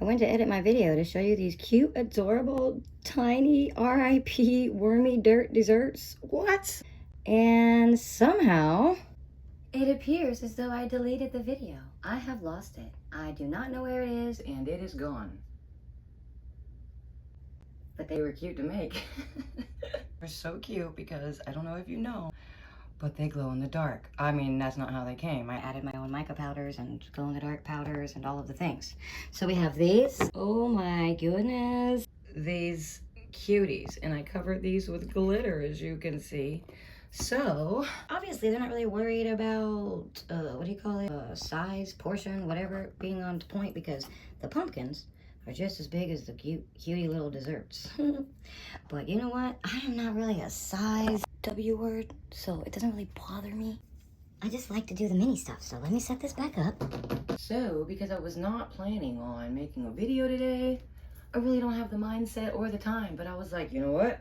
went to edit my video to show you these cute, adorable, tiny RIP wormy dirt desserts. What? And somehow it appears as though I deleted the video. I have lost it. I do not know where it is, and it is gone. But they were cute to make. They're so cute because I don't know if you know, but they glow in the dark. I mean, that's not how they came. I added my own mica powders and glow in the dark powders and all of the things. So we have these. Oh my goodness. These cuties. And I covered these with glitter, as you can see. So obviously they're not really worried about, what do you call it? Size, portion, whatever, being on point, because the pumpkins are just as big as the cutie little desserts. But you know what? I am not really a size W word, so it doesn't really bother me. I just like to do the mini stuff, so let me set this back up. So, because I was not planning on making a video today, I really don't have the mindset or the time, but I was like, you know what?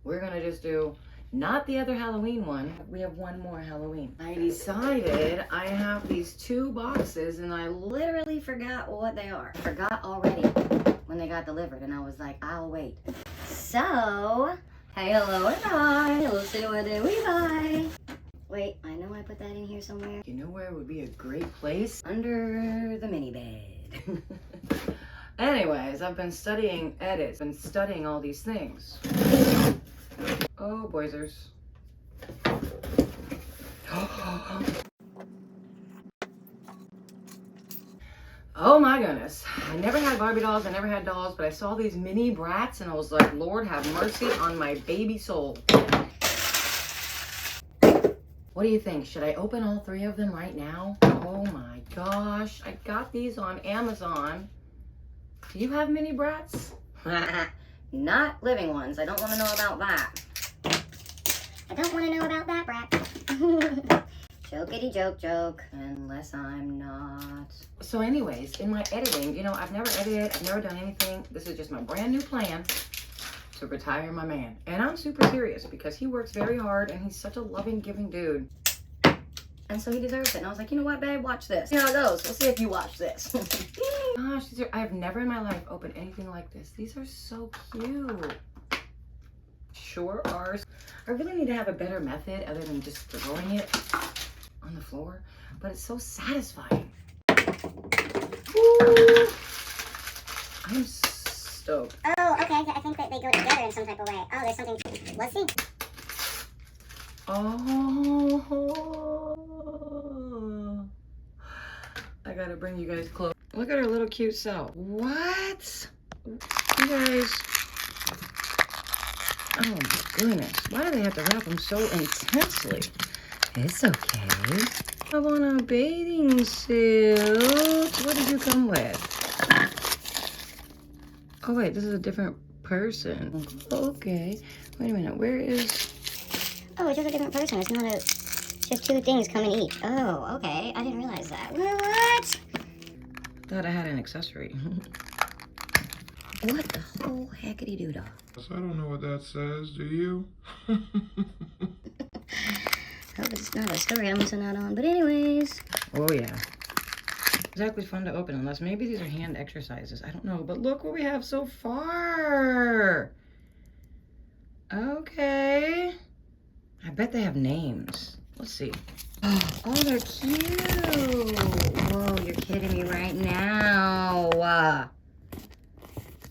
We're gonna just do not the other Halloween one. We have one more Halloween. I decided I have these 2 boxes and I literally forgot what they are. Forgot already when they got delivered, and I was like, I'll wait. So, hey, hello and hi. Let's see what did we buy. Wait, I know I put that in here somewhere. You know where would be a great place? Under the mini bed. Anyways, I've been studying edits, been studying all these things. Oh, boysers. Oh my goodness. I never had Barbie dolls, I never had dolls, but I saw these mini Bratz and I was like, Lord have mercy on my baby soul. What do you think? Should I open all 3 of them right now? Oh my gosh. I got these on Amazon. Do you have mini Bratz? Not living ones. I don't want to know about that. I don't want to know about that, brat. Jokety joke, unless I'm not. So anyways, in my editing, you know, I've never edited, I've never done anything. This is just my brand new plan to retire my man. And I'm super serious because he works very hard and he's such a loving, giving dude. And so he deserves it. And I was like, you know what, babe, watch this. See how it goes. We'll see if you watch this. Gosh, I've never in my life opened anything like this. These are so cute. Sure are. I really need to have a better method other than just throwing it on the floor, but it's so satisfying. Ooh. I'm stoked. Oh, okay. I think that they go together in some type of way. Oh, there's something. Let's see. Oh, I gotta bring you guys close. Look at her little cute self. What? You guys. Oh my goodness. Why do they have to wrap them so intensely? It's okay. I want a bathing suit. What did you come with? Oh wait, this is a different person. Okay. Wait a minute. Where is... Oh, it's just a different person. It's not a... Just 2 things come in each. Oh, okay. I didn't realize that. What? Thought I had an accessory. What the whole heckity doodah? I don't know what that says, do you? Hope it's not a story I'm missing out on. But anyways. Oh yeah. Exactly fun to open, unless maybe these are hand exercises. I don't know, but look what we have so far. Okay. I bet they have names. Let's see. Oh, they're cute. Whoa, you're kidding me right now.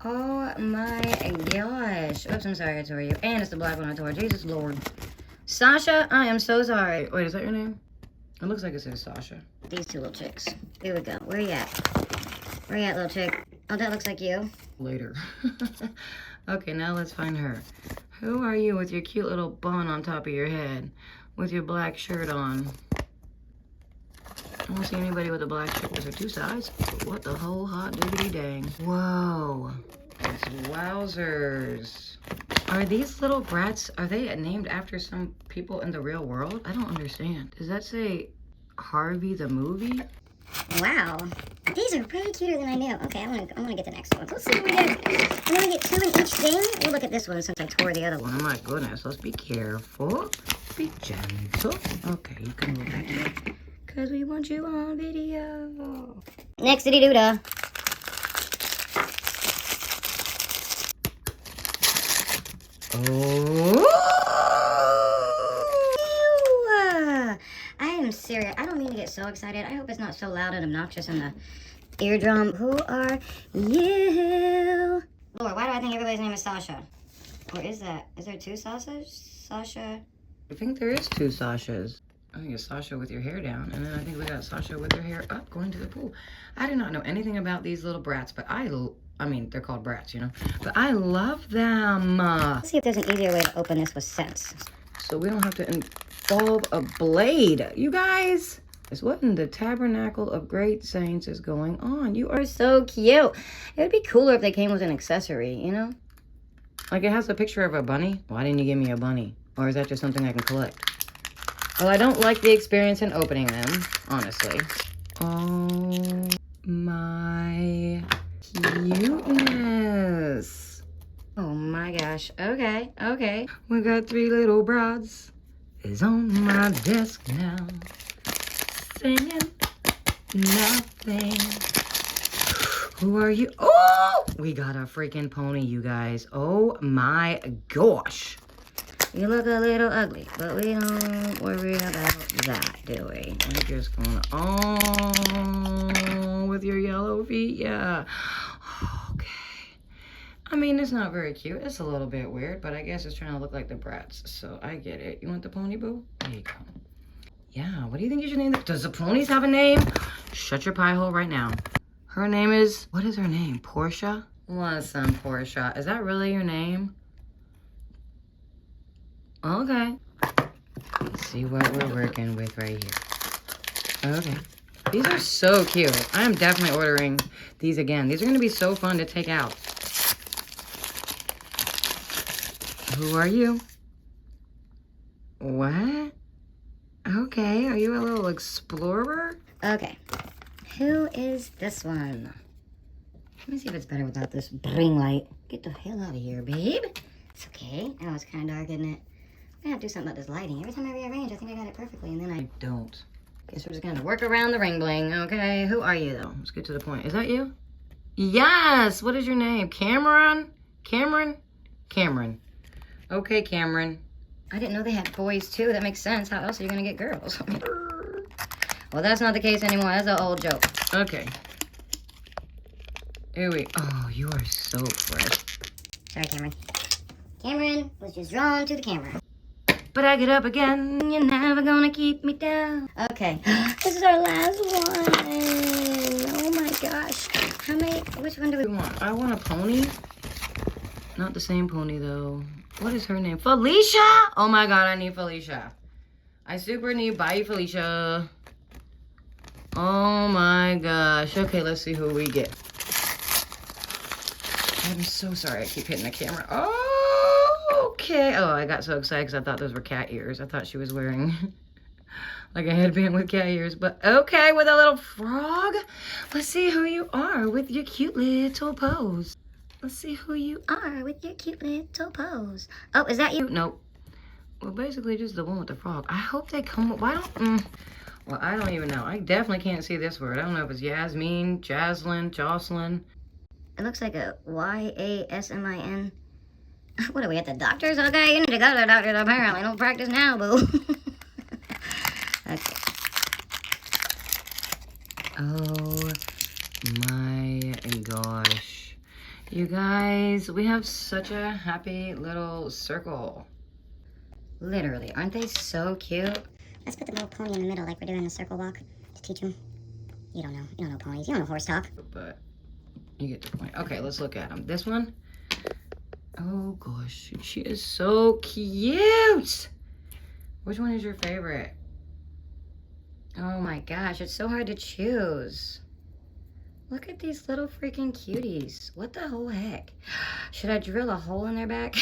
Oh my gosh. Oops, I'm sorry I tore you. And it's the black one I tore. Jesus Lord. Sasha, I am so sorry. Wait, is that your name? It looks like it says Sasha. These 2 little chicks. Here we go. Where you at? Where you at, little chick? Oh, that looks like you. Later. Okay, now let's find her. Who are you with your cute little bun on top of your head? With your black shirt on? I don't see anybody with a black shirt. Is there 2 sides? What the whole hot diggity dang. Whoa. It's wowzers. Are these little Bratz, are they named after some people in the real world? I don't understand. Does that say Harvey the movie? Wow. These are way cuter than I knew. Okay, I want to get the next one. Let's see what we get. I'm going to get 2 in each thing. We'll look at this one since I tore the other one. Oh my goodness, let's be careful. Be gentle. Okay, you can move back here. Because we want you on video. Next diddy doodah. Oh! I am serious. I don't mean to get so excited. I hope it's not so loud and obnoxious in the eardrum. Who are you? Lord, why do I think everybody's name is Sasha? Or is that? Is there two Sashas? Sasha? I think there is two Sashas. I think it's Sasha with your hair down, and then I think we got Sasha with her hair up going to the pool. I do not know anything about these little brats, but I mean, they're called brats, you know, but I love them. Let's see if there's an easier way to open this with sense. So we don't have to involve a blade. You guys, it's what in the Tabernacle of Great Saints is going on. You are So cute. It would be cooler if they came with an accessory, you know? like, it has a picture of a bunny. Why didn't you give me a bunny? Or is that just something I can collect? Well, I don't like the experience in opening them, honestly. Oh my cuteness. Oh my gosh. Okay, okay. We got 3 little broads is on my desk now, singing nothing. Who are you? Oh! We got a freaking pony, you guys. Oh my gosh. You look a little ugly, but we don't worry about that, do we? We're just going, oh, with your yellow feet, yeah. Okay. I mean, it's not very cute. It's a little bit weird, but I guess it's trying to look like the Bratz, so I get it. You want the pony, boo? There you go. Yeah, what do you think you should name it? Does the ponies have a name? Shut your pie hole right now. Her name is, what is her name? Portia? Listen, Portia, is that really your name? Okay. Let's see what we're working with right here. Okay. These are so cute. I am definitely ordering these again. These are going to be so fun to take out. Who are you? What? Okay, are you a little explorer? Okay. Who is this one? Let me see if it's better without this ring light. Get the hell out of here, babe. It's okay. Oh, it's kind of dark, isn't it? I have to do something about this lighting. Every time I rearrange, I think I got it perfectly, and then I don't. Guess we're just gonna work around the ring bling, okay? Who are you, though? Let's get to the point. Is that you? Yes! What is your name? Cameron? Cameron? Cameron. Okay, Cameron. I didn't know they had boys, too. That makes sense. How else are you gonna get girls? Well, that's not the case anymore. That's an old joke. Okay. Here we... Oh, you are so fresh. Sorry, Cameron. Cameron was just drawn to the camera. But I get up again. You're never gonna keep me down. Okay. This is our last one. Oh my gosh. How many? Which one do we want? I want a pony. Not the same pony, though. What is her name? Felicia! Oh my god, I need Felicia. I super need Bye, Felicia. Oh my gosh. Okay, let's see who we get. I'm so sorry I keep hitting the camera. Oh! Okay. Oh, I got so excited because I thought those were cat ears. I thought she was wearing like a headband with cat ears. But okay, with a little frog. Let's see who you are with your cute little pose. Let's see who you are with your cute little pose. Oh, is that you? Nope. Well, basically just the one with the frog. I hope they come. Why don't... Well, I don't even know. I definitely can't see this word. I don't know if it's Yasmin, Jaslyn, Jocelyn. It looks like a Y-A-S-M-I-N. What are we at the doctor's? Okay, you need to go to the doctor's apparently. Don't practice now, boo. Okay. Oh my gosh. You guys, we have such a happy little circle. Literally, aren't they so cute? Let's put the little pony in the middle like we're doing the circle walk to teach him. You don't know. You don't know ponies. You don't know horse talk. But you get the point. Okay, let's look at them. This one. Oh gosh, she is so cute. Which one is your favorite? Oh my gosh, it's so hard to choose. Look at these little freaking cuties. What the whole heck? Should I drill a hole in their back?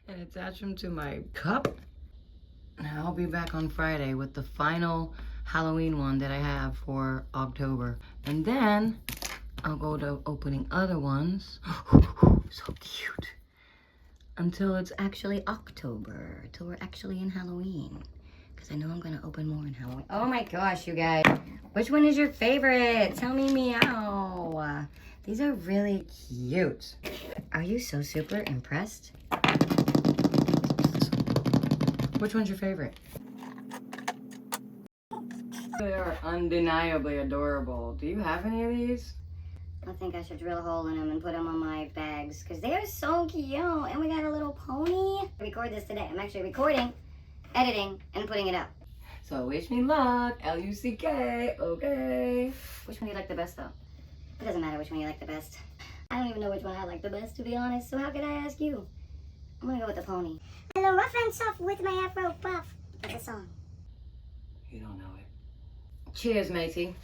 And attach them to my cup? Now I'll be back on Friday with the final Halloween one that I have for October. And then I'll go to opening other ones. So cute. Until it's actually October. Until we're actually in Halloween. Because I know I'm going to open more in Halloween. Oh my gosh, you guys. Which one is your favorite? Tell me meow. These are really cute. Are you so super impressed? Which one's your favorite? They are undeniably adorable. Do you have any of these? I think I should drill a hole in them and put them on my bags because they're so cute. And we got a little pony. Record this today. I'm actually recording, editing, and putting it up. So wish me luck. L-U-C-K. Okay. Which one do you like the best, though? It doesn't matter which one you like the best. I don't even know which one I like the best, to be honest. So how could I ask you? I'm gonna go with the pony. Hello, rough and soft with my afro puff. That's a song. You don't know it. Cheers, matey.